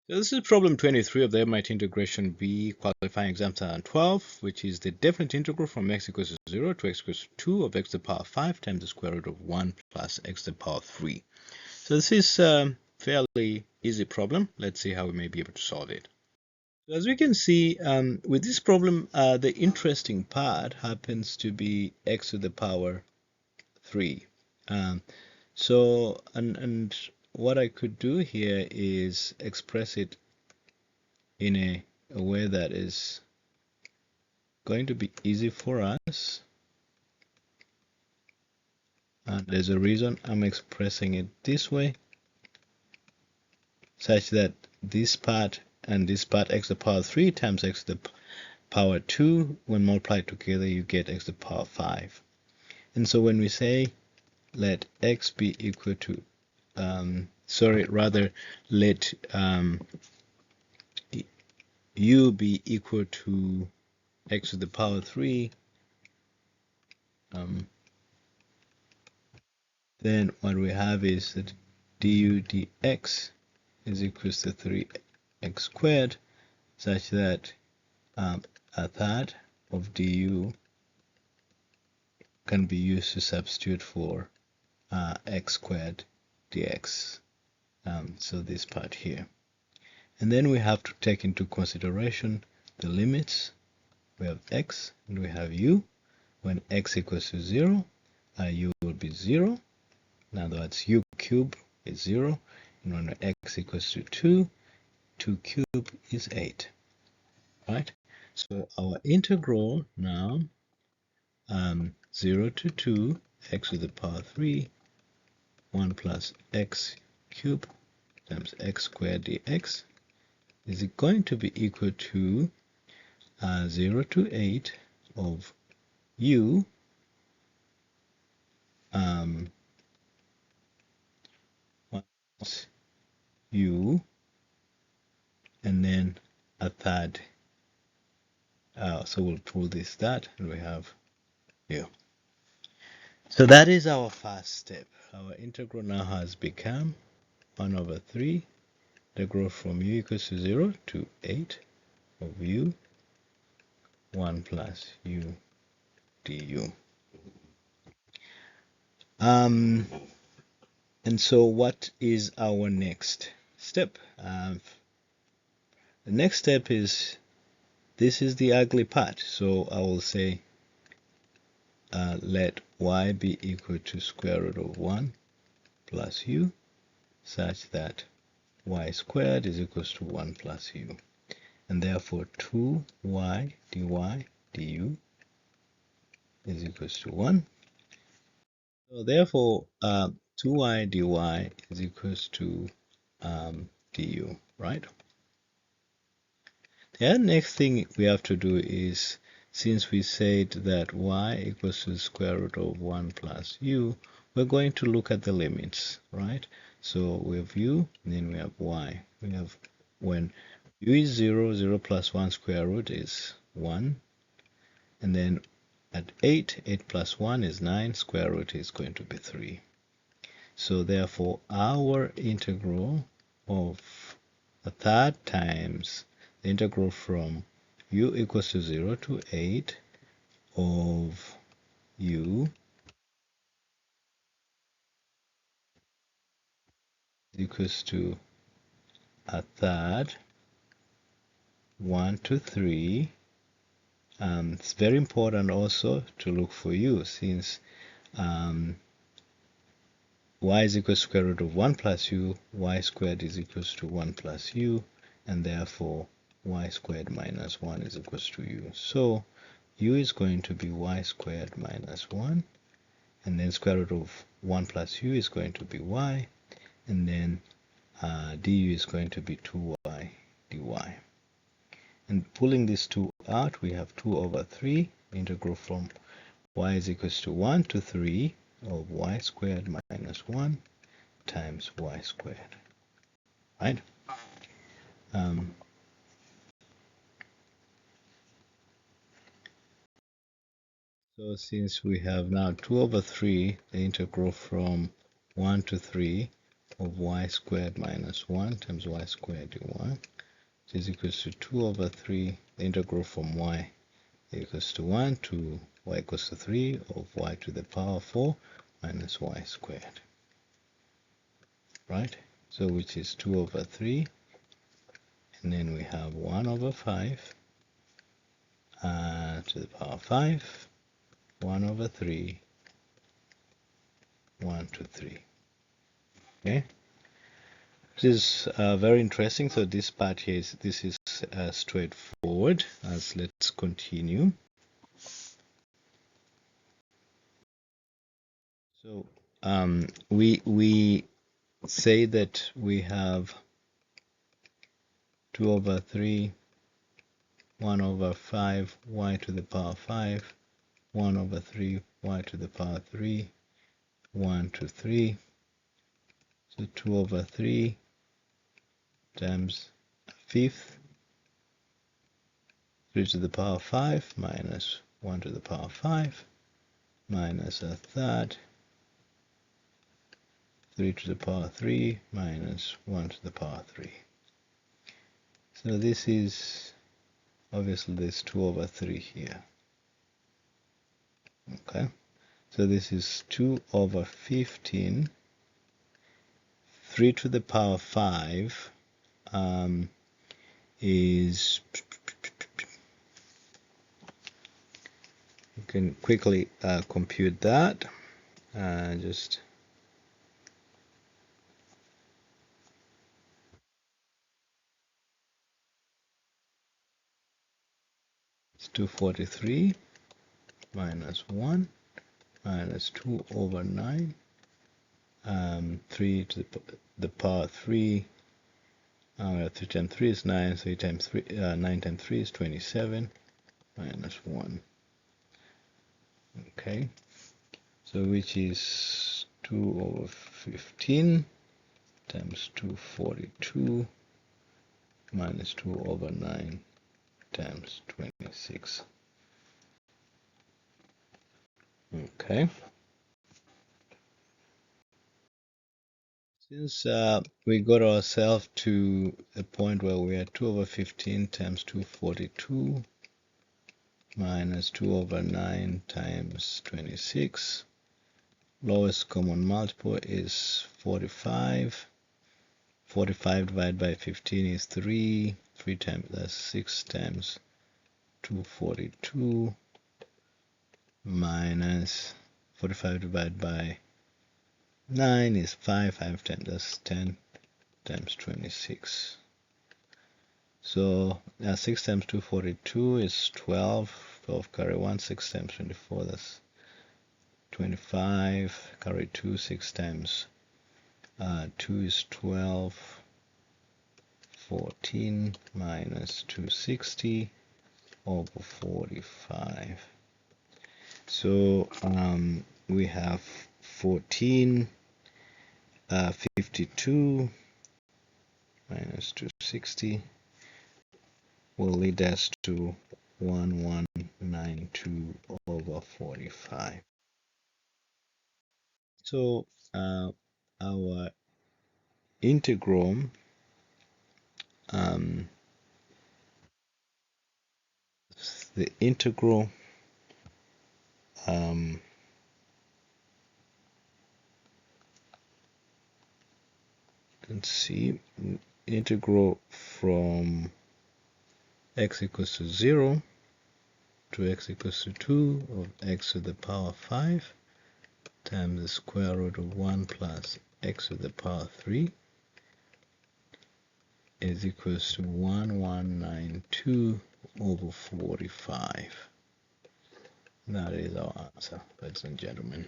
So this is problem 23 of the MIT integration B qualifying exam 2012, which is the definite integral from x equals to 0 to x equals to 2 of x to the power 5 times the square root of 1 plus x to the power 3. So this is a fairly easy problem. Let's see how we may be able to solve it. So as we can see, with this problem, the interesting part happens to be x to the power 3. And what I could do here is express it in a way that is going to be easy for us. And there's a reason I'm expressing it this way, such that this part and this part x to the power 3 times x to the power 2, when multiplied together, you get x to the power 5. And so when we say let x be equal to, let u be equal to x to the power 3, then what we have is that du dx is equals to 3x squared, such that a third of du can be used to substitute for x squared dx. So this part here. And then we have to take into consideration the limits. We have x and we have u. When x equals to 0, u will be 0. In other words, u cubed is 0. And when x equals to 2, 2 cubed is 8. Right? So our integral now, 0 to 2, x to the power 3, 1 plus x cubed times x squared dx is going to be equal to 0 to 8 of u u and then a third. So we'll pull this that and we have u. So that is our first step. Our integral now has become 1 over 3 integral from u equals to 0 to 8 of u 1 plus u du. And so what is our next step? The next step is, this is the ugly part. So I will say let y be equal to square root of 1 plus u, such that y squared is equals to 1 plus u. And therefore 2y dy du is equals to 1. So therefore 2y dy is equals to du, right? The next thing we have to do is, since we said that y equals to the square root of 1 plus u, we're going to look at the limits, right? So we have u, and then we have y. We have, when u is 0, 0 plus 1 square root is 1. And then at 8, 8 plus 1 is 9, square root is going to be 3. So therefore, our integral of a third times the integral from u equals to 0 to 8 of u equals to a third 1 to 3. It's very important also to look for u, since y is equal to square root of 1 plus u, y squared is equals to 1 plus u, and therefore y squared minus 1 is equals to u. So u is going to be y squared minus 1, and then square root of 1 plus u is going to be y, and then du is going to be 2y dy. And pulling these two out, we have 2 over 3, integral from y is equals to 1 to 3 of y squared minus 1 times y squared, right? So since we have now 2 over 3, the integral from 1 to 3 of y squared minus 1 times y squared dy is equals to 2 over 3, the integral from y equals to 1 to y equals to 3 of y to the power 4 minus y squared. Right? So which is 2 over 3, and then we have 1 over 5 to the power 5, 1 over 3, 1 to 3. Okay? This is very interesting. So this part here is straightforward. Let's continue. So we say that we have 2 over 3, 1 over 5, y to the power 5, 1 over 3, y to the power 3, 1 to 3. So 2 over 3 times a fifth, 3 to the power 5 minus 1 to the power 5 minus a third, 3 to the power 3 minus 1 to the power 3. So this is obviously this 2 over 3 here. Okay, so this is 2 over 15. 3 to the power 5 is, you can quickly compute that. Just it's 243 minus 1 minus 2 over 9, 3 to the power 3, 3 times 3 is 9, 3 times 3, 9 times 3 is 27, minus 1. Okay, so which is 2 over 15 times 242 minus 2 over 9 times 26. Okay. Since we got ourselves to a point where we are 2 over 15 times 242 minus 2 over 9 times 26, lowest common multiple is 45. 45 divided by 15 is 3. 3 times, that's 6 times 242 minus 45 divided by 9 is 5. 5 times, that's 10 times 26. So 6 times 242 is 12. 12 carry 1. 6 times 24, that's 25. Carry 2. 6 times 2 is 12. 14 minus 260 over 45. So we have 14, 52 minus 260 will lead us to 1192 over 45. So our integral the integral let's see, integral from x equals to 0 to x equals to 2 of x to the power 5 times the square root of 1 plus x to the power 3 is equals to 1192 over 45. That is our answer, ladies and gentlemen.